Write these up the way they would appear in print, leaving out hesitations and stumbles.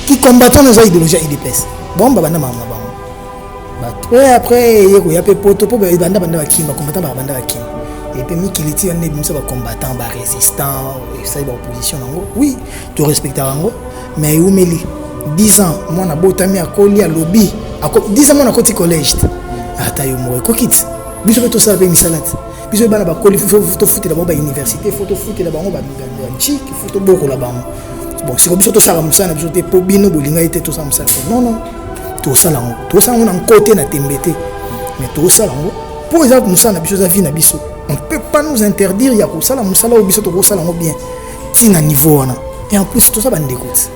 qui combattant nos idéologies IDPS. Bon, banda mama bon. Après, il y a peu poto pour banda bakimba combattant banda bakimba. Et puis Mikiliti on est bien ça combattant ba résistant, ça y opposition nango. Oui, tu respectes nango, mais umeli 10 ans moi na botami akoli à lobby. 10 ans moi na koti collège. Ata yo mo kokit. Biso to ça avec misalati. Biso bana ba koli photo foot là ba université, photo foot là ba ba chic, photo boko là ba. Bon, si biso to ça musana biso te po bino bolinga ite to ça musana. Non. Tout ça on a un côté na tembete. Mais tout ça pour exemple musana biso za vie na biso. On peut pas nous interdire ya ko ça la musala ou biso to ko ça bien. Tina niveau wana. Et en plus tout ça bande écoute.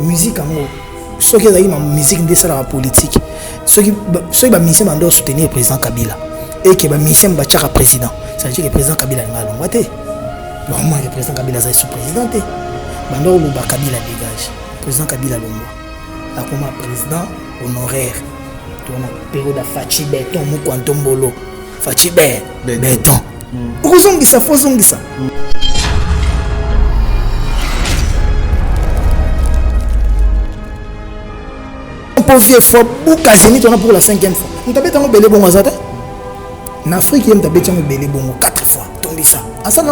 Musique en ce qui est ma musique de ça la politique. Ceux qui ba mission mando soutenir le président Kabila et que ba mission ba tchaka président. Ça veut dire que le président Kabila nga longwate. Bon moi le président Kabila ça sous présidenté. Bando lu ba Kabila dégage. Président Kabila longwa. La comme président honoraire. On a période à Fachi Beton Mukwantombolo. Fachi Beton. Pourquoi sont ça faut sont ça? Pour faire fort beaucoup zénith on a pour la 5e fois. On t'a bêté belé bon azata. En Afrique on t'a bêté belé bon 4 fois. Tomber ça. En ça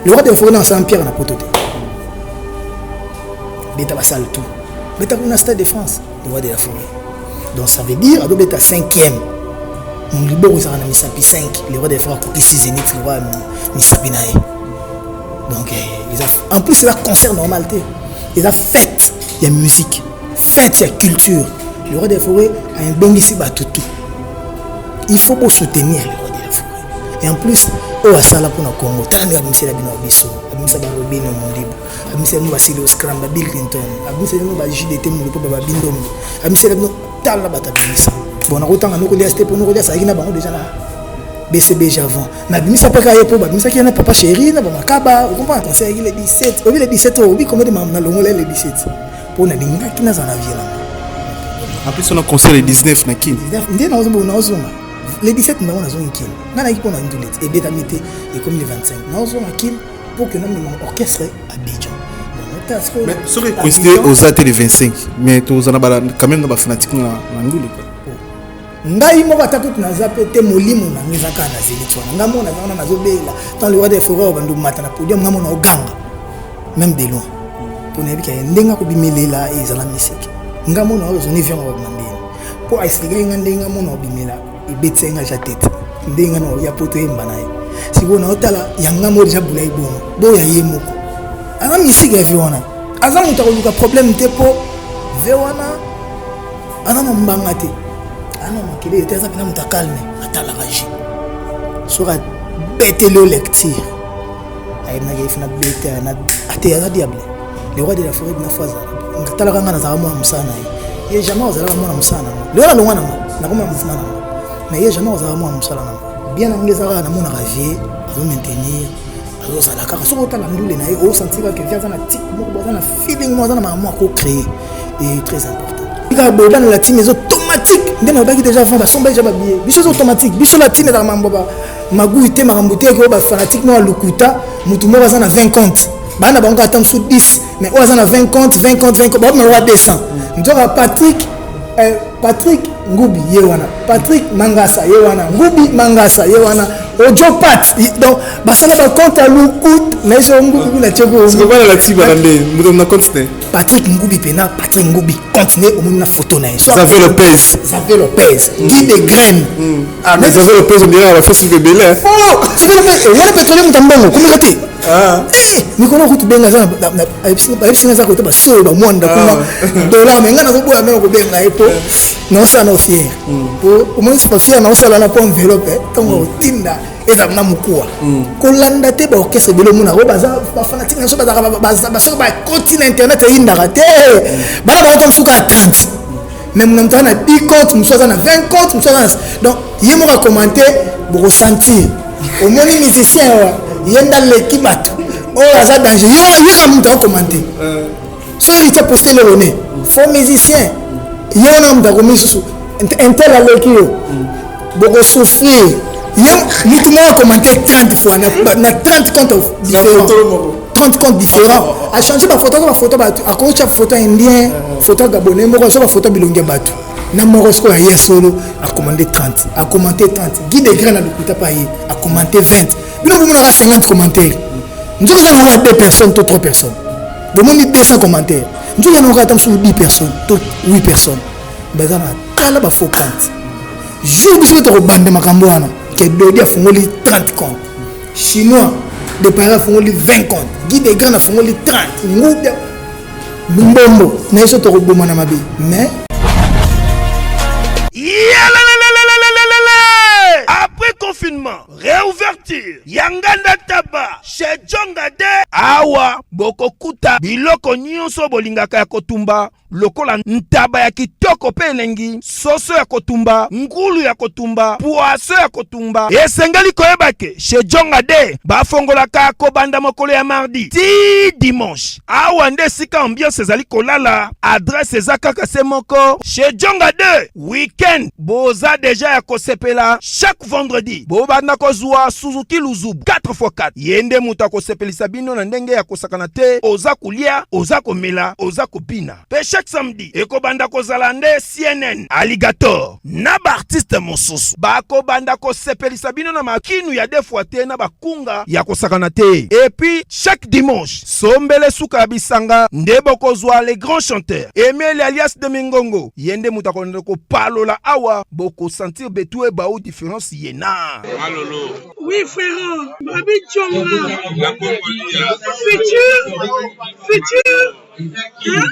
le roi des forêts dans Saint-Pierre na pototé. Bêta va sale tout. Bêta pour un stade de France, le roi de la forêt. Donc ça veut dire à bêta 5e. On libère ça na misapi 5, le roi des forêts coupé 6 zénith le roi misapi nae. Donc en plus c'est un concert normalité. Il a fête, il y a musique, fête, il y a culture. Le roi des forêts a un bon ici batutu. Il faut pour soutenir le roi de la forêt. Et en plus, au Asala pour le Congo, tant de monsieur Labino Abisso, Abimsa Barobino Mondibo, Abimsa Moubassile au Scramba Bill Clinton, Abimsa Moubassile Moulipo Babindom, Abimsa Labino Tala Batabisa. Bon, on a autant à nous dire pour nous dire ça, il y a déjà là. BCB Javon. Mais Abimsa pas qu'à pour Abimsa qui est un papa chéri, n'a pas Makaba, vous comprenez, c'est le 17. Au le 17, au combien de membres dans le 17. Pour nous dire qu'il n'a pas de en plus, on a concert le 19 Nakin. Le 17, nous avons un kin. Nous avons un doulet. Et bien, et comme le 25. Nous avons un kin pour que nous ayons un orchestre à Abidjan. Mais ce qui est considéré aux athées le 25, mais tu as quand même des fanatiques dans le doulet. Ngai mo batakutu na zape te molimo na ngezaka na zélito na ngamo na zobela dans le roi des forêts bandu mata na podium ngamo na oganga même de loin pour ne pas ndenga ko bimelela ezala musique ngamo na ozoni vient wa mandeni pour expliquer ndenga mo na bimela ibetsenga ja tete ndenga no ya poto emba nae sibona otala yanga mo déjà bulai bomo boya yemoko ala musique ya viona aza muta ko luka problème te po vewana ana na mbanga te ana makele était ça muta calme atala raji sura bête le lecture ay na yefna bête na ate ya diable le roi de la forêt na faza tala kanga na zama musana ye jamais ozala mwana musana le wana longwana na koma musana mais ye jamais ozala mwana musala na bien angeza na mona ravier azo maintenir azo sala ka so otala ndule na ye o sentir que vient na tic mo boza na feeling mo na maman ko créer et très important ika boda na la team les automatique ndena baki déjà fond ba somba déjà ba billet biso automatique biso la team na mamboba maguite marambute ko ba fanatique no lukuta mutu mo baza na 20 comptes bana bango atam sous 10 mais on a 20 comptes bon on va descendre ndora Patrick Ngubi yewana Patrick Mangasa yewana Ngubi Mangasa yewana Ojo Pat donc basala ba compte à l'ukut mais c'est Ngubi la tcheko c'est quoi la team bandé mutum na compte Patrick Ngubi pena Patrick Ngubi continuer au monde na photo na Xavier Lopez Guy de Graine ah mais Xavier Lopez on dirait la face de Belé oh tu veux mettre il y a pétrole mutambongo comment c'était ah Nicolas Route benga za na za ko to ba so ba mwanda kuma dollar menga na zo boya menga ko benga epo non ça no fier pour au moins c'est fier non ça la po enveloppe tongo tinda eza na mukua ko landa te ba orchestre belo muna ko baza ba fanatique na so ba so ba continent internet inda raté ba ba to suka 30 même non na 10 comptes nous sommes na 20 comptes nous sommes donc yemo va commenter pour ressentir au moins les musiciens yenda l'équipe bato oh ça danger yo na mta commenter so il t'a posté le nez faux musicien yo na mta komisu intel avec yo beaucoup souffrir yo mutu mo commenter 30 fois na 30 comptes 30 comptes différents. A changé ma photo, à cause de photo indien, photo gabonais, moi je photo bilongue bateau. Na morosco a hier solo a commandé 30, a commenté 30. Guy Degrand na l'hôpital paye a commenté 20. Mais non, on a 50 commentaires. Nous avons 2 personnes, 3 personnes. Nous avons 200 commentaires. Nous avons 10 personnes, 8 personnes. Mais on a là faux compte. Jour où tu as bandé Macambouana, qui est donné à Fongoli 30 comptes. Chinois, des parents font 20 comptes. Guy Degrand a fait 30. Mbombo, mais je te rebondis ma vie. Mais après confinement, réouverture, Yanganda Taba, chez Djongade, Awa, Bokokuta, Biloko Nyonso Bolingaka ya Kotumba, lokola ntaba ya kitoko pe elengi, soso ya kotumba, ngulu ya kotumba, poaso ya kotumba. Esengeli koyebake, chez Djongade, bafongolaka kobanda mokolo ya mardi, ti dimanche. Awa nde sika ambiance ezali kolala, adresse ezaka kase moko, chez Djongade, weekend, boza deja ya kosepela, chaque vendredi, bobanda kozwa Suzuki Luzubu, 4x4. Yende muta kosepelisa bino na ndenge ya kosakana te, oza kulia, oza komela, oza kopina. Pe chaque samedi, ekobanda kozala nde CNN, Alligator, na ba artiste mosusu. Bako banda kosepelisa bino na makinu ya defwa te na bakunga ya kosakana te. Et puis, chaque dimanche, sombele suka bisanga, nde bokozwa les grands chanteurs. Emile alias de Mingongo, yende muta konde ko palola awa, boko sentir betue baou différence yena. Malolo. Oui frère, Babi Djonga. Futur. Hein?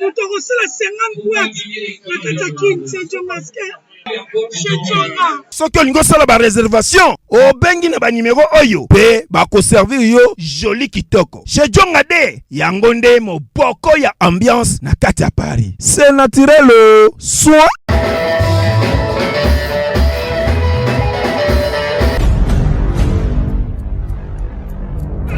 Nous te recevons la 50 boîtes. La Katakin, c'est Djongaske. Soki olingo sala ba réservation, obengi na ba numéro oyo pe ba ko servir yo joli kitoko. Chez Djongade, yango nde moboko ya ambiance na kati ya Paris. C'est naturel, soit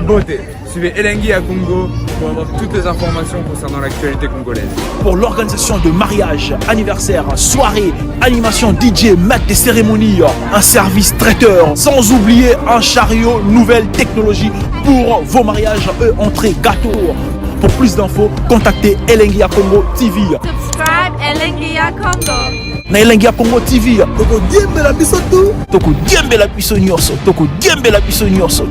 Beauté. Suivez Elengi à Congo pour avoir toutes les informations concernant l'actualité congolaise. Pour l'organisation de mariage, anniversaire, soirée, animation DJ, maître des cérémonies, un service traiteur, sans oublier un chariot, nouvelle technologie pour vos mariages, entrée, gâteau. Pour plus d'infos, contactez Elengi à Congo TV. Subscribe Elengi à Congo. Na Elengi à Congo TV. Toko diembe la biso tu. Toko diembe la biso nyonso. Toko diembe la biso nyonso.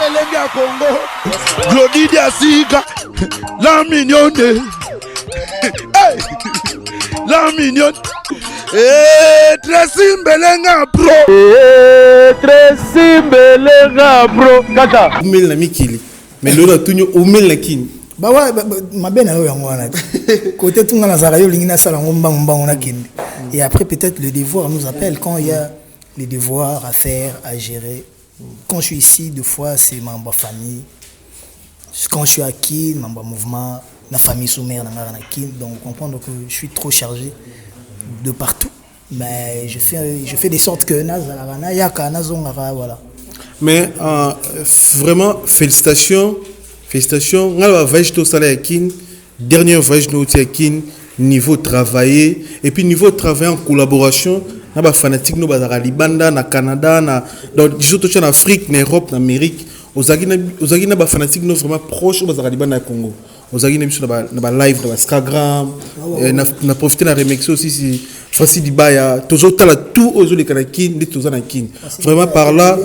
Elengi à Congo, Glody Diasika, la mignonne, hey, la mignonne, Tracy Mbelenga bro, Kata. Umel na mikili, mais l'autre tunyo umel na kini. Bah ouais, ma belle a eu un mois. Côté tout le monde a zarayo l'ingina salangomba on a kini. Et après peut-être le devoir nous appelle quand il y a les devoirs à faire, à gérer. Quand je suis ici, deux fois, c'est ma famille. Quand je suis à Kin, mon mouvement, la famille sous-mère, donc comprendre que je suis trop chargé de partout. Mais je fais de sorte que voilà. Mais vraiment, félicitations. Félicitations. On a voyagé au salaire à Kin, dernier voyage à Kin, niveau travaillé, et puis niveau travail en collaboration. Na ba fanatique no bazara libanda na Canada na donc surtout en Afrique, en Europe, en Amérique, ozaki na ba fanatique no vraiment proche bazara libanda na Congo. Ozaki na biso na ba live na Instagram, na profiter na remixer aussi si Francis Dibaya, toujours tala tout ozo le kanakin de tous na kin. Vraiment par là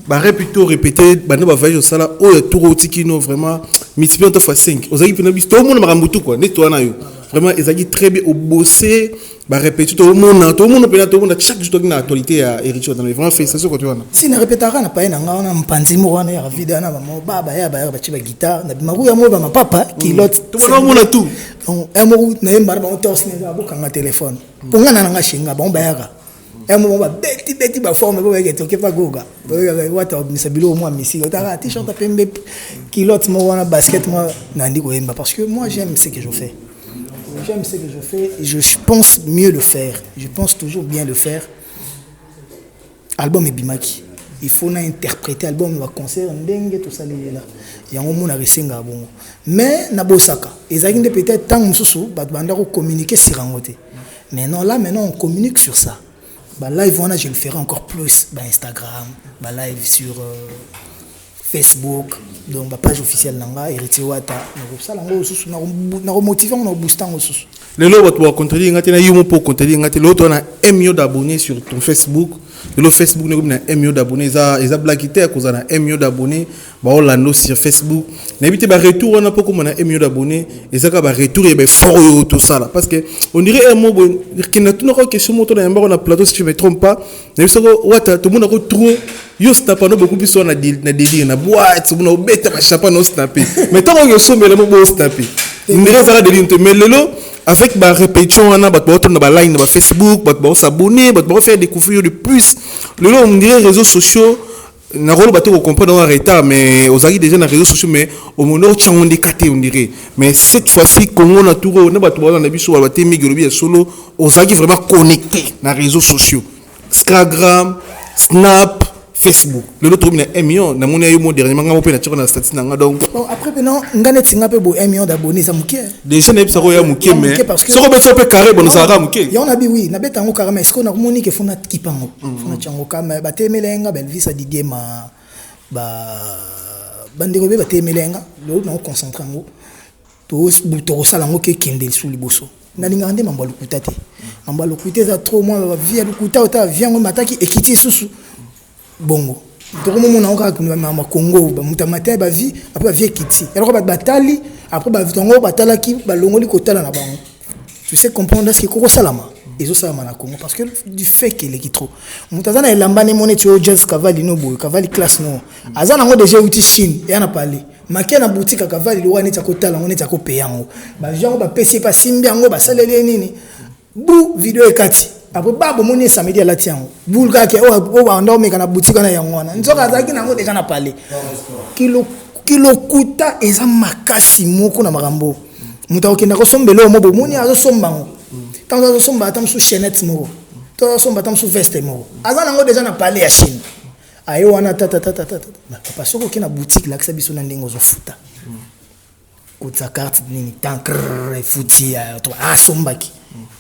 ba répéter ba na ba voyage au sala o ya tour tikino vraiment multiplié fois 5. Ozaki pena biso tout le monde marambutu quoi, neto na yo. Vraiment ezaki très bien au bosser. Bah répéter tout le monde chaque jour dans l'actualité à Ericho dans les vraiment félicitations quand tu vois. Si na répétera na pa na ngana mpanzi mo wana ya vida na mama baba ya ba chiba guitare na bimaru ya mo ba papa qui l'autre tout le monde a tout. Donc un mo na yemba ba torse na ba kanga téléphone. Pour ngana nga shinga ba bayaka. Un mo ba beti ba forme ba ke toke pa goga. Ba wata misabilo mo misi otara t-shirt à pembe qui l'autre mo wana basket mo na ndiko yemba parce que moi j'aime ce que je fais. J'aime ce que je fais et je pense mieux le faire. Je pense toujours bien le faire. Album et Bimaki. Il faut interpréter album ou concert ndenge tout ça là. Il y a un monde à resenga bon. Mais na bosaka. Ezaginde peut-être tant mususu ba banda ko communiquer sur un côté. Maintenant, on communique sur ça. Bah, live, voilà, je le ferai encore plus. Bah, Instagram, bah, live sur Facebook, donc ma page officielle Nanga, Héritier Wata. Ça, on a motivé, on a boosté. Le lot, tu vas contrôler, tu as l'autre, on a 1 million d'abonnés sur ton Facebook. Le Facebook, on a 1 million d'abonnés. Ils ont blagué à cause de 1 million d'abonnés. On l'a sur Facebook. N'habitez pas retour, on a pas comme on a 1 million d'abonnés. Ils ont un retour et fort tout ça là. Parce que on dirait un mot qui n'a tout le question moto dans un plateau si je me trompe pas. Tout le monde a trop. Yo snap pas beaucoup plus on a délire na boîte, on a bête ma chapa no snapper. Mais tant on sommet le mot snapper. On dirait ça délire mais le lot avec ma répétition on a ba line ba Facebook, ba s'abonner, ba faire découvrir de plus. Le lot on dirait réseaux sociaux na rôle bateau comprendre en retard mais aux avis déjà na réseaux sociaux mais au moment où on décaté on dirait mais cette fois-ci comme on a tout on a bateau on a biso ba temi golobi solo aux avis vraiment connecté na réseaux sociaux. Instagram, Snap, Facebook. Le lot trouve 1 million. Na mon ayo mo dernièrement nga opé na tchiko na statistique nga donc. Bon après maintenant ngane tinga pe bo 1 million d'abonnés ça muké. Déjà na bisako ya muké mais. Ce ko beto pe carré bon ça ra muké. Ya on a bi oui, na beta ngo carré mais est-ce qu'on a moni que fona kipango. Fona tchango kama ba temelenga bel visa Didier ma ba bandeko be ba temelenga le na concentre ngo. To sala ngo ke kendel sous liboso. Na lingande mambo lukuta te. Mambo lukuta za trop moi via lukuta ota via ngo mataki ekiti susu. Bongo donc mon on a ma Congo ba mutamata ba vie après ba vie kiti alors ba batali après ba vitongo batala ki ba longoli kotala na bango tu sais comprendre ce que koko salama ezo salama na Congo parce que du fait que les kitro mutazana elamba ne monete yo jazz cavali no boy cavali classe no azana ngo déjà uti Chine et na parler makia na boutique cavali lo wana kotala ngo neta ko payango ba genre ba pesi pa simbi ngo ba salele nini bu vidéo ekati après babo moni samedi à la tiango bulga ke o ba ndao meka na boutique na yangwana nzoka zaki nango déjà na parler kilo kuta eza makasi moko na makambo muta okenda ko sombelo mo bo moni azo sombango tanzo azo somba tam su chaînette moko to somba tam su veste moko aza nango déjà na parler ya Chine ayo wana tata papa soko kina boutique la kisa biso na ndengo zo futa kutsa carte nini tankre futi ya to asombaki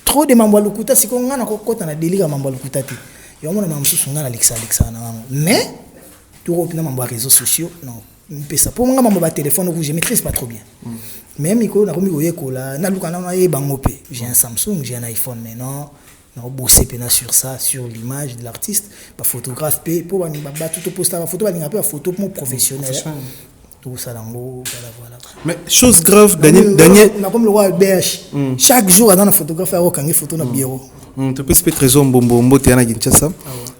trop de mambo lukuta siko ngana ko kota na délire mambo lukuta te yo mona mambo sunga na lexa na mais tu repina mambo réseaux sociaux non mpesa pour nga mambo ba téléphone que je maîtrise pas trop bien même iko na komi koyekola na luka na ye bango pe j'ai un Samsung j'ai un iPhone mais non bosser pena sur ça sur l'image de l'artiste ba photographe pe pour ba tout poster ba photo ba linga pe ba photo pour professionnel tout ça voilà. Mais chose grave, Daniel. Comme le roi BH. Chaque jour, dans la photographe, il y a une photo dans le bureau. Tu peux se faire trésor bombo te na Kinshasa.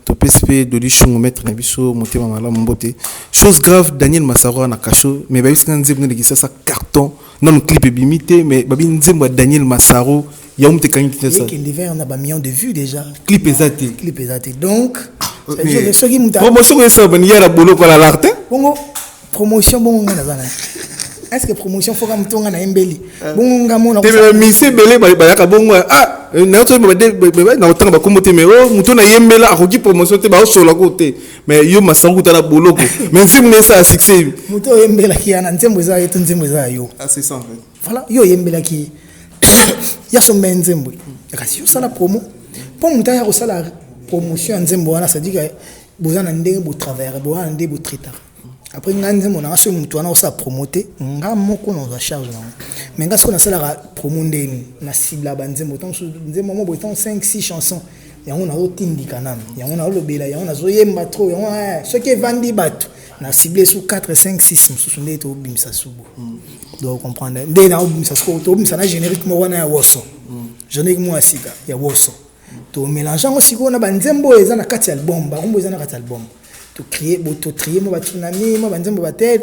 Tu peux se faire de l'ishung mettre na biso monter mamala mbote. Chose grave, Daniel Massaro na kacho, mais ba bisika nzembo na Kinshasa carton, non clip limité, mais ba nzembo Daniel Massaro, ya umte kangi Kinshasa. On a ba millions de vues déjà. Clip exact. Donc, ceux qui m'ont promotion ça ben hier la bolo ko la larte. Bongo promotion bon ngana zana. Est-ce que promotion faut comme tonga na embeli bon ngamona te misi belé ba ka bongo na to ba na otanga ba komote me o muto na yembela akoki promotion te ba sola côté mais yo masangu ta la boloko mais si me ça succès muto yembela ki ana nzembo za yetu nzembo za yo c'est ça en fait voilà yo yembela ki ya so nzembo kasi yo sala promo pour muta ya ko sala promotion nzembo wana ça dit que bozana ndenge bo travailler bo ande bo traiter. Après nganze mona aso mutu wana osa promoter nga moko na charge na mais nga siko na sala promo ndeni na cible banze moto nzembo mo boton 5-6 chansons yango na otindika nam yango na lobela yango na zoyemba trop yango ce qui vandi bato na cible sur 4-5-6 mususu ndé to bimisa subo donc comprendre ndé na bimisa subo to bimisa na générique mo wana ya woso générique mo asika ya woso to mélange ngo siko na banzembo eza na kati album ba kombo eza na kati album to créer to trier mo batunami mo banzembo batet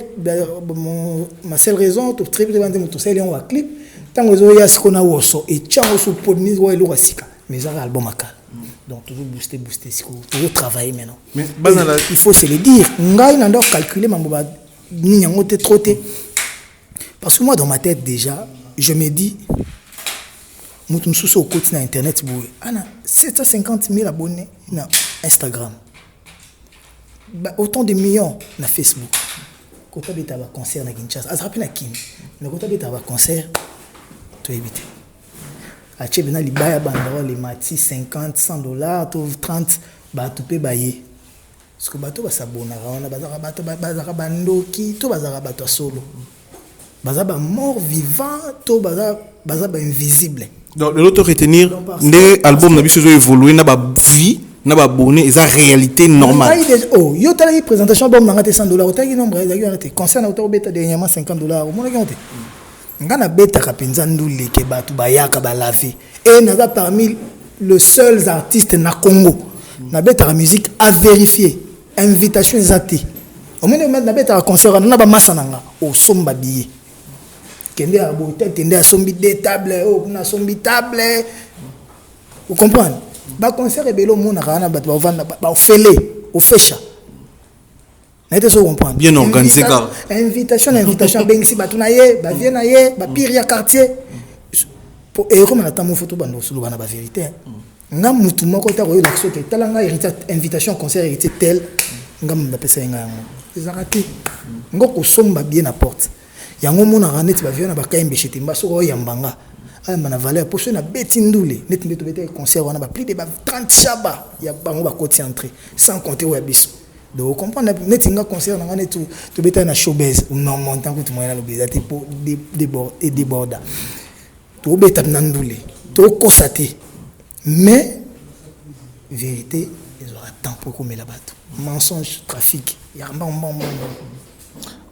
ma seule raison to trier de banzembo to sele on va clip tango zo ya siko na woso et chango so podni wa elo wasika mais ça album akal donc toujours booster siko toujours travailler maintenant mais il faut se le dire ngai na ndo calculer mambo ba ni yango te trop te parce que moi dans ma tête déjà je me dis mutu msusu au côté na internet boue ana 750 000 abonnés na Instagram. Autant de millions na Facebook. Quand tu as un concert na Kinshasa, azrapi na Kim. Mais quand tu as un concert, tu évites. ache bena libaya bandaro les mati 50 $100 to 30 bato pe baye parce que bato basabona wana bazaka bato bazaka bandoki to bazaka bato solo bazaba mort vivant to bazaba invisible. Donc de l'autre retenir des albums na biso évoluer na ba vie na ba bonné eza réalité normale. Oh yo tala yi présentation album na ngate $100 otaki nombre ezaki wana te concert na otako beta dernièrement $50 omona ki te ngana beta ka penza ndule ke bato bayaka ba laver et naza parmi le seuls artistes na Congo na beta la musique à vérifier invitation ezati omene na beta ka concert na ba massa nanga o somba billet kende a bote tende a sombi des tables na sombi table vous comprenez ba concert ebelo mona kana ba vanda ba ofele ofesha n'était so comprendre bien organisé car invitation bengisi ba tunaye ba viena ye ba pire ya quartier et comme on attend mon photo bando solo bana ba vérité nga mutu moko ta koyo lakso ke talanga hérité invitation concert hérité tel nga mba pesa nga ezakati ngoko somba bien na porte yango mona raneti ba viena ba kaimbe chete mbaso ko yambanga ayamba na valeur pour na beti ndule net ndeto beti concert wana ba plus de 30 chaba ya bango ba côté entrée sans compter wa biso donc comprendre net nga concert na netu to beti na showbiz non montant ko to moyena lo bezati pour déborda to beta na ndule to constater mais vérité ils aura temps pour comme la bateau mensonge trafic ya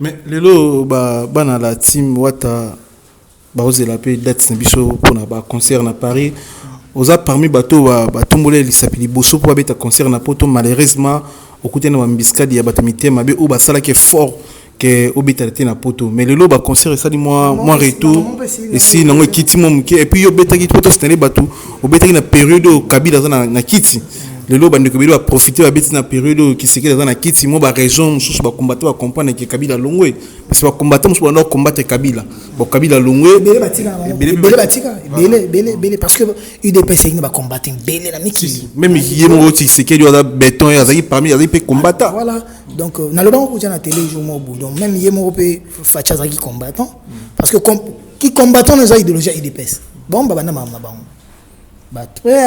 mais lelo bana la team wata baozela pe date biso pour na ba concert na Paris oza parmi bato ba tombola lisapili boso pour beta concert na poto malheureusement okute na mbiscadi ya bato mitema be o basala ke fort que obétalite na poto mais lelo ba concert ça dit moi retour et si nango kiti mo mke et puis yo betaki poto c'était bato obétaki na période Kabila na kiti lelo bande ko ba profiter ba beti na période qui sekela na kiti mo ba région sous ba combattre ba comprendre que Kabila longwe parce que ba combattre mo ba combattre Kabila bon Kabila longwe belé parce que UDPS il ba combattre belé na miki même yemo ti sekeli wa béton ya zaki parmi ya pe combattant voilà donc na le bango na télé jour mo donc même yemo pe facha zaki combattant parce que qui combattant les idéologie UDPS bon bana mama bango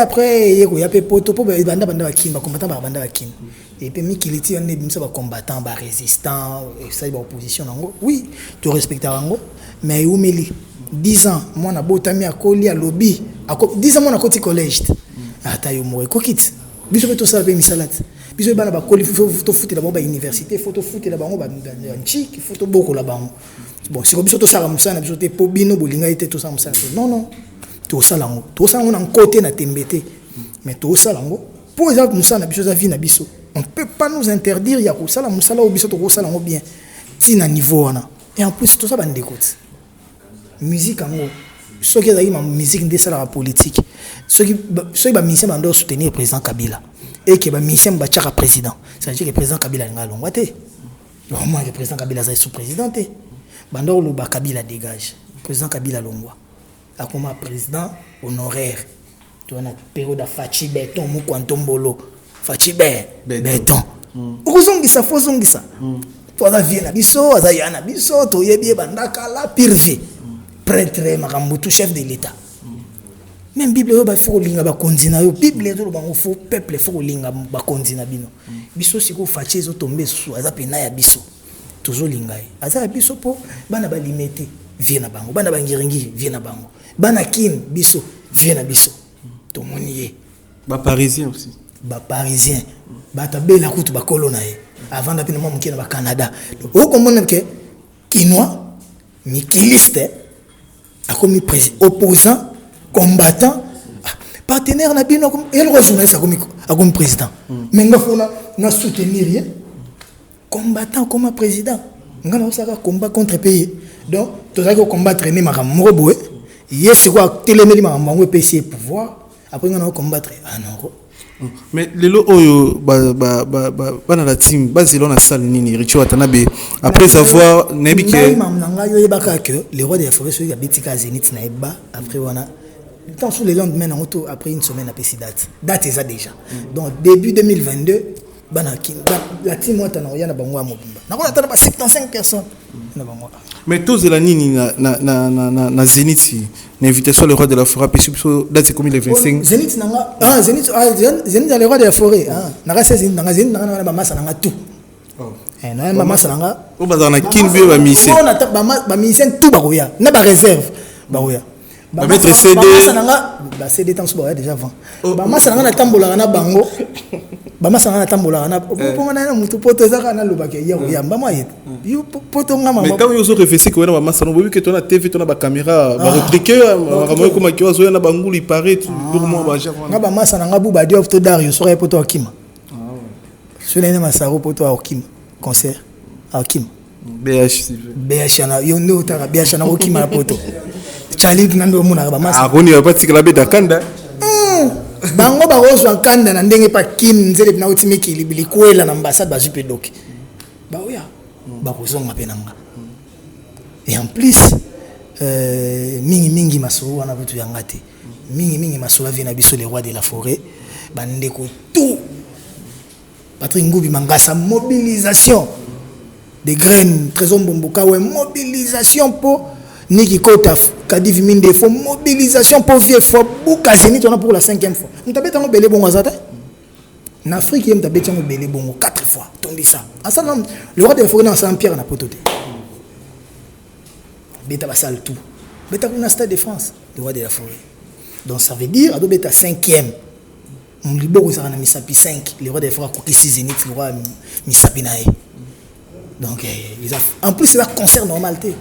après il y a peu poto pour banda bakimba combattant banda bakimba et puis mikiliti on est bimsa ba combattant ba résistant et ça ba opposition nango oui tu respectes nango mais umeli 10 ans moi na botami akoli a lobby 10 ans moi na koti collège ata yo mo kokit biso beto ça pe misalat biso bana ba koli photo foot la ba université photo foot la bango ba chic photo boko la bango bon c'est comme biso to ça musana biso te pobino bolinga ite to ça musana non tout ça on a côté na tembete mais tout ça lango pour exemple nous ça na biso za vie na biso on peut pas nous interdire ya ko ça la musala o biso to ko ça lango bien ti na niveau wana et en plus tout ça bande écoute musique ngo ce qui est ma musique de la politique ce qui ba mission bando soutenir président Kabila et que ba mission ba tchaka président ça veut dire que président Kabila nga longwa te vraiment le président Kabila za sous président te bando lo ba Kabila dégage président Kabila longwa comme président honoraire tu as une période à Fachi Béton mu Kwantombolo Fachi Béton okuzongisa fozongisa to za vie na biso za yana biso to yebi bandaka la pire prêtre makambutu chef de l'état même bible yo ba faut linga ba konzina yo bible to ba faut peuple faut linga ba konzina bino biso siko Fachi zo tomber sous aza pena ya biso toujours lingai aza biso po bana ba limiter vie na bango bana bangiringi vie na bango bana kin biso vie na biso to monier ba parisien aussi ba parisien ba tabela kutu ba colonae avant d'après moi mukina ba Canada donc o komona ke kinois mikiliste a comme président opposant combattant partenaire na bino comme el journaliste a comme président mais ngafona na soutenir rien combattant comme président ngana osaka combat contre pays donc tu as combattre ni makambo boye yes quoi téléméli makambo PC pouvoir après ngana combattre non mais lelo oyo bana la team bazelo na salle nini Richo Watanabe après avoir nebi ke mamnanga yo yebaka que les rois de la forêt ya betika Zénith na eba après wana tant sur les lendemain en auto après une semaine après date est ça déjà donc début 2022 bana la team watana yana bango mobimba nakona tana ba 75 personnes na bango mais tous la nini na Zénith L'invitation le roi de la forêt, puis date c'est comme il est 25. Zénith nanga Zénith le roi de la forêt nanga Zénith nanga ba massa nanga tout na ba massa nanga o bazana kin bi ba mission on a ba mission tout baroya na ba réserve baroya ba mettre CD ba massa nanga ba CD tant so déjà avant ba massa nanga na tambola na bango ba massa nanga na tambola na ponga na mutu poto ezaka na lobake ya mbama yetu yo poto ngama mais quand vous réfléchissez que ba massa no bobi que tona TV tona ba caméra ba répliquer ba comme ki wazo na bangulu il paraît pour moi ba ja nga ba massa nanga bu ba dio to dario so poto akima so lene masaro poto akima concert akima BH na yo ndo ta BH na akima poto Charlie nando muna ba massa akoni ba patika la beta kanda bango ba rozwa kanda na ndenge pa kim nzele na utimiki libili kwela na ambassade ba jupe doki ba oya ba kozonga penanga et en plus mingi masoro wana butu yangate mingi masoro vient na biso les rois de la forêt bandeko tout Patrick Ngubi Mangasa mobilisation des graines trésor Mbomboka ouais mobilisation pour Niki Kota Kadiv Minde faut mobilisation pour vieux faut Boukazini on a pour la 5e fois on t'a bêté belé bon azata en Afrique il t'a bêté belé bon 4 fois tombé ça en ça le roi de la forêt dans Saint-Pierre na pototé bêta basal tout bêta pour la stade de France le roi de la forêt donc ça veut dire ado bêta 5e on libère ça na misapi 5 le roi de la forêt ko kisi Zénith le roi misapi nae donc en plus c'est un concert normalité.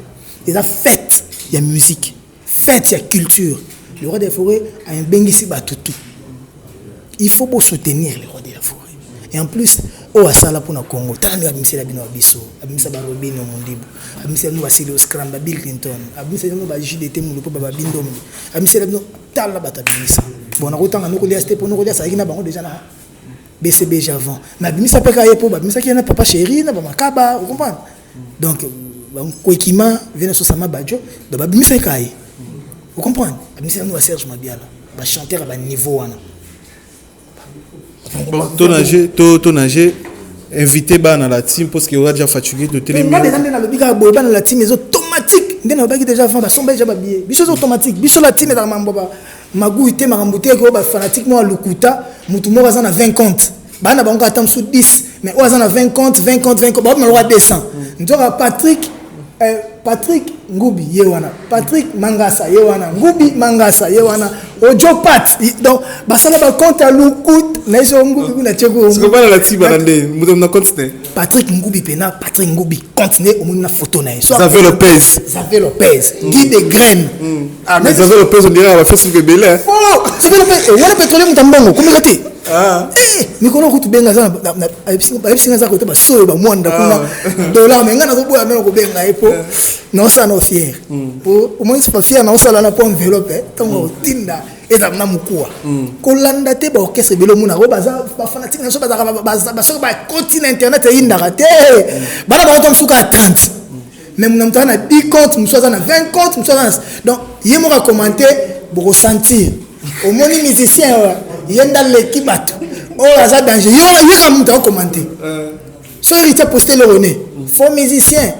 Il y a fête, il y a musique, fête, il y a culture. Le roi des forêts a un bengisi batutu. Il faut pour soutenir le roi de la forêt. Et en plus, au Asala pour le Congo, tant de Abimse Labino Abisso, Abimse Barobino Mondibo, Abimse Labino Basilio Scramba Bill Clinton, Abimse Labino Bajidete Mouloupo Babindo, Abimse Labino Tala Batabimisa. Bon, on a autant à nous relier pour nous relier, ça y est, on a déjà là. BCB avant. Mais Abimsa Peka Yepo, Abimsa qui est un papa chéri, n'a pas Makaba, vous comprenez? Donc, Kwekima vient sur Sama Badjo, donc Abimsa Kaye. Vous comprenez? Abimsa nous a Serge Mabiala, va chanter à niveau. Ton âge, invité dans la team parce qu'il a déjà fatigué de télé. Dans la team, c'est automatique. Nous avons déjà avant, nous sommes déjà habillés. C'est automatique. Nous la team est dans ma magou ité marambouté que ba fanatique moi lukuta mutu mo bazana 20 comptes bana bango atam sous 10 mais o bazana 20 comptes ba mo roi descend ndoka Patrick Ngubi yewana Patrick Mangasa yewana Ngubi Mangasa yewana Ojo Pat donc basala ba compte à lukut na iso Ngubi na cheko c'est pas la team balande mutu na compte Patrick Ngubi pena Patrick Ngubi continue au monde na photo na so Xavier Lopez Guy de graines mais Xavier Lopez on dirait on va faire ce que belé oh Xavier Lopez wala pétrole mutambongo comment gati mikolo kutu benga sana ayipsinga za ko ba so ba mwanda kuna dollar menga na zoboya mena ko benga epo non ça non fier pour au moins c'est pas fier non ça là pour enveloppe tango tinda eza na mukua ko landa te ba orchestre belo muna ko baza ba fanatique na so ba so ba continent internet inda raté bana ba to msuka 30 même nous avons 10 comptes nous sommes à 20 comptes nous sommes donc yemo ka commenter pour ressentir au moins les musiciens yenda l'équipe bato oh ça danger yo na mta commenter so il t'a posté le rené faux musicien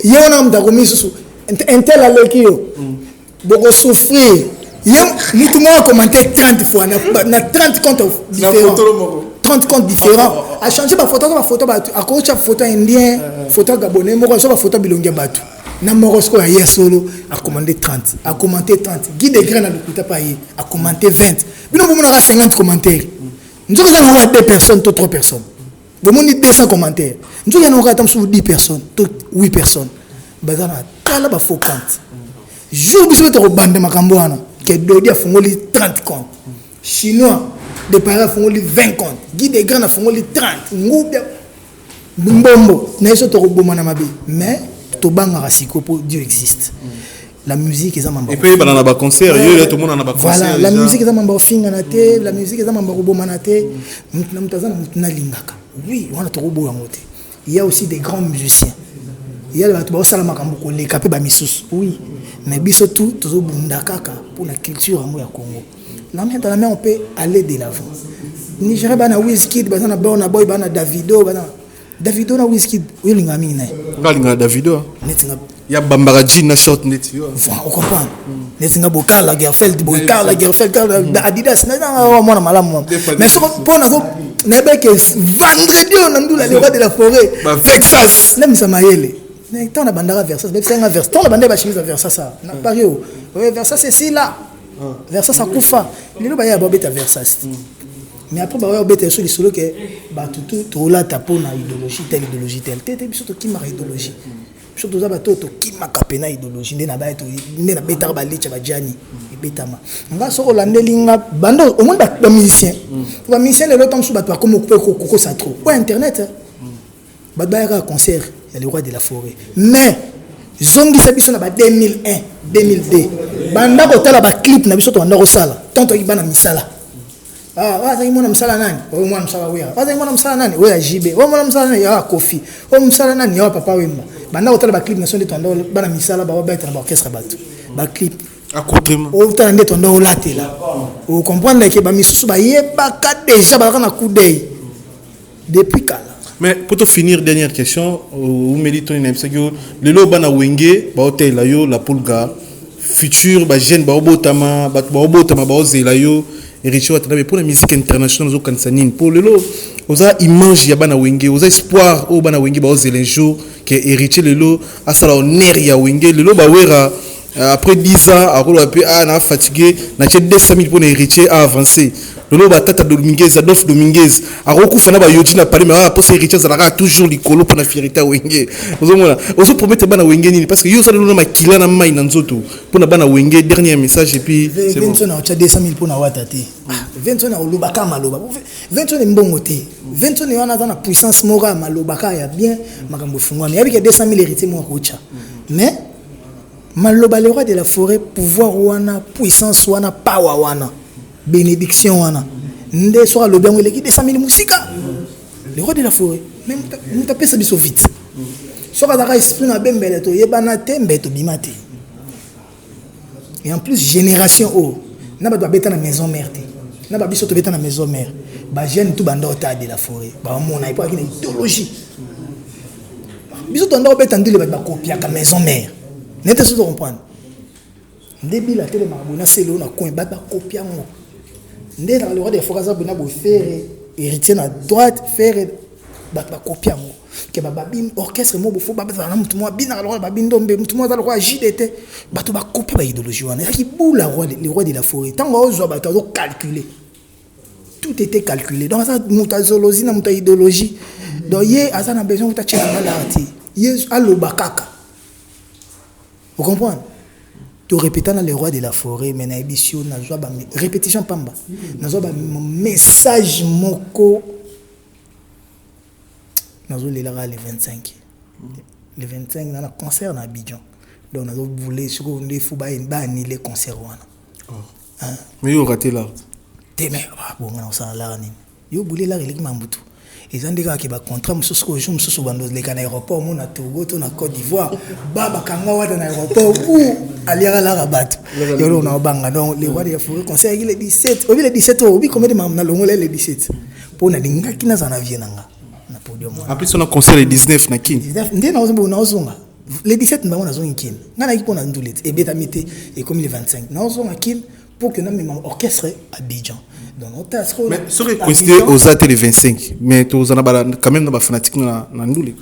yo na mta komi susu intel aleki yo boko souffrir yo mutu mo commenter 30 fois na 30 comptes différents 30 comptes différents a changer ba photo a coach photo indien photo gabonais mo so ba photo bilongia bato na morosco ya hier solo a commandé 30 a commenté 30 Guy de graines a lukuta pa yi a commenté 20 bino bomo na 50 commentaires nzoka za na 2 personnes to 3 personnes bomo ni 200 commentaires nzoka na ka tam sur 10 personnes to 8 personnes bazana tala ba faux compte jour biso to bande makambo wana ke dodi a fongoli 30 comptes chinois de paris a fongoli 20 comptes Guy de graines a fongoli 30 ngubya mbombo na iso to boma na mabe mais Dieu existe. La musique est un membre. Et puis, il y a un concert, il y a tout le monde en a concert. Voilà, la musique est un membre finganate, la musique est un membre robomanate. Oui, on a trop beau à monter. Il y a aussi des grands musiciens. Il y a des gens les capés bamissus. Oui, mais bisotou, toujours bundakaka pour la culture à Congo. Dans la main, on peut aller de l'avant. Nigeria, bana Wizkid, bana Burna Boy, bana Davido, bana. Davido na Wizkid oyo linga mingi naye ngalinga Davido neti nga ya bambara jean na short net yo on comprend neti nga bokala Gerfeld Adidas na mwana malamu mais soko pona ko na beke vendredi on ndula le roi de la forêt Versace nem samayele mais tant na bandara Versace mais c'est un Versace tant la bandera ba chemise Versace na Paris oui Versace c'est là Versace a kufa lelo ba ya bobeta Versace mais après ba ya bobeta sur les solo que ba tout là tapo na idéologie telle tete biso to ki ma idéologie surtout za bato to ki ma kapena idéologie ndena ba to ndena beta ba lecha ba jani ebetama nga soko landelinga bando au monde ba musicien le temps sous bato comme ko ça trop pour internet ba ba concert il y a le roi de la forêt mais zongi sa biso na ba 2001 2002 banda ko tala ba clip na biso to ndako sala tonto ibana misala waza imona msala nani wewe mwana msala wewe waza imona msala nani wewe ajibe wewe mwana msala nani ya kofi wewe msala nani ya papa wemba banda ko tala ba clip na sonde to ndako bana misala ba beta na ba orchestre bato ba clip accoutrement o tala nde to ndako latela o comprendre que ba misusu ba yebaka déjà ba kana coup d'œil depuis kala. Mais pour te finir, dernière question, vous me dites, le lot bana wenge, ba hotel la yo, la pulga, futur, ba jeune, ba obotama, ba ozela yo, héritier mais pour la musique internationale, aux Kansanine, pour le lot, osa image ya bana wenge, osa espoir au bana wenge, ba ozela un jour, que héritier le lot, à ça la honneur ya wenge, le lot ba wera, après 10 ans, à rouler un peu, na fatigué, na tché 200 000 pour l'héritier à avancer. Le ba tata Dominguez, Adolphe Dominguez, à roku fana ba yoti na parler mais pour ces héritiers ça la toujours likolo pour la fierté wenge. Ozomona, ozo promettre bana wenge nini parce que yo ça le na makila na mai na nzoto. Pour na bana wenge dernier message et puis c'est bon. 20 na 200 000 pour na watate. 20 na olubaka maloba. 20 na mbongo te. 20 na wana na puissance morale malobaka ya bien makambo fungwa. Mais avec 200 000 héritiers mo kocha. Mais maloba le roi de la forêt pouvoir wana puissance wana power wana. Bénédiction wana ndé sera le bien qui 200 000 musika le roi de la forêt même nous taper ça biso vite sera dara esprit na bembele to yebana tembe to bimate et en plus génération o na ba beta na maison mère na ba biso to beta na maison mère ba jeune tout banda ota de la forêt ba mona ipo akina idéologie biso to ndo beta ndile ba copier ka maison mère n'était pas comprendre débile la télé marabona c'est là on a coin ba copier ngo ndé dans le roi des forêts ça bina bo faire héritier à droite faire ba copier ngo ke ba babim orchestre mo bo fo ba na mutu mo bina le roi ba bindombe mutu mo za le roi JDT ba to ba copier ba idéologie wana ki boula le roi de la forêt tant ngo zo ba to calculer tout était calculé donc ça mutazologie na muta idéologie donc yé azana besoin de tchela malati yé alobakaka vous comprenez. Tu répétais dans le roi de la forêt, mais na émission na joie répétition pamba. Na joie message moko. Na joie le 25. Le 25 dans le concert na Abidjan. Donc na joie voulait sur on faut ba annuler concert wana. Mais yo raté là. Te mais bon on s'en là ni. Yo voulait là reliki mambutu. Ils ont dit que le contrat les cas aéroport na Togo to na Côte d'Ivoire baba kanga wata na aéroport ou aliara la rabat yo na banga donc les rois de la forêt conseil le 17 au le 17 au bi combien de membres na longo le 17 pour na dinga kina za na vienanga na podium en plus on a concert le 19 na kin 19 ndé na ozonga le 17 mbanga na zonga kin ngana ki pona ndulet et betamité et comme le 25 na ozonga kin pour que nous ayons orchestre à Abidjan. Mais ce qui coïncide aux athées les 25, mais tu as quand même des fanatiques dans Ndouli.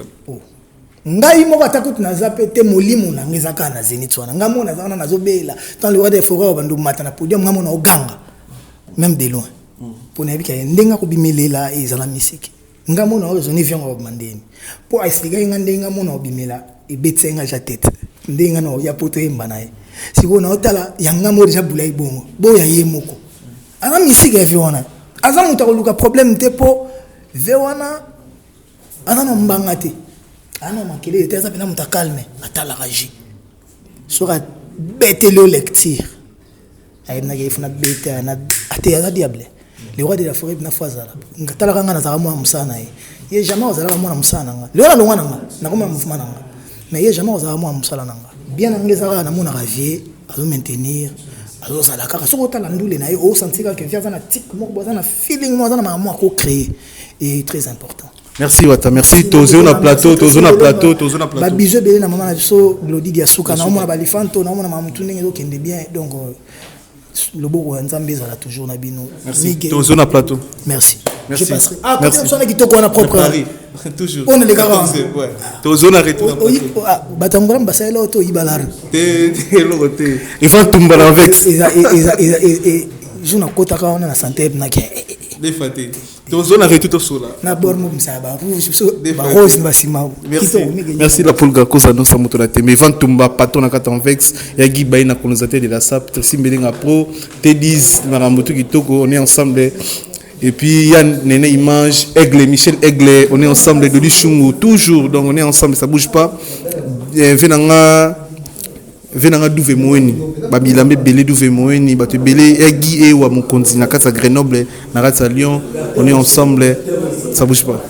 Ngai mo batakutu na zapete molimo na ngezaka na zenit wana ngamo na zana na zobela tant le roi des forêts bandu mata na podium ngamo na oganga même de loin pour na bika ndenga ko bimelela ezala musique ngamo na ozoni vient ko mandeni pour expliquer ndenga mo na bimela e betsenga ja tête ndenga na ya poto emba nae siko na otala yanga mo déjà bulai bongo boya yemoko ana musique ya viona aza muta luka problème te po vewana ana no mbanga te ana makele était ça pena muta calme atala raji sura bête le lecture ayena ke funa bête na ate ya diable le roi de la forêt na fazala ngatala kanga na za mo musana ye jamais ozala mo na musana nga le wana longa na koma mouvement nga mais ye jamais ozala mo musala nga bien angeza na mo na ravier azo maintenir azo sala kaka soko tala ndule na ye o sentir que via na tic mo boza na feeling mo za na mo ko créer est très important. Merci Wata, merci. Tozo na plateau. Ba bisous belé na maman na biso Glody dia suka na mona ba lifanto na mona mamutu ndenge okende bien donc le beau Nzambe ezala toujours na bino. Merci. Tozo na plateau. Merci. Merci. Je passerai. Ah, merci. Comme ça qui toko na propre. Toujours. On est les gars. Ouais. Tozo na retour. Batangola mbasa elo to ibalar. Il va tomber avec. Je na kota ka on na santé na ke. Défaté. Tozo na retour sola. Na bormo msaba. Ba rose basima. Merci la Polga koza no samoto la tembe. Van tumba patona katan vex ya gibai na colonisateur de la SAP Simbelinga Pro T10 Maramoto kitoko on est ensemble. Et puis Yann Nene Image, Aigle, Michel Aigle, on est ensemble de Lichungu toujours, donc on est ensemble, ça bouge pas. Venanga Douve Moeni, Babilambe Belé Douve Moeni, Batu Belé, Egui Ewa Mokonzi, Nakata Grenoble, Nakata Lyon, on est ensemble, ça bouge pas.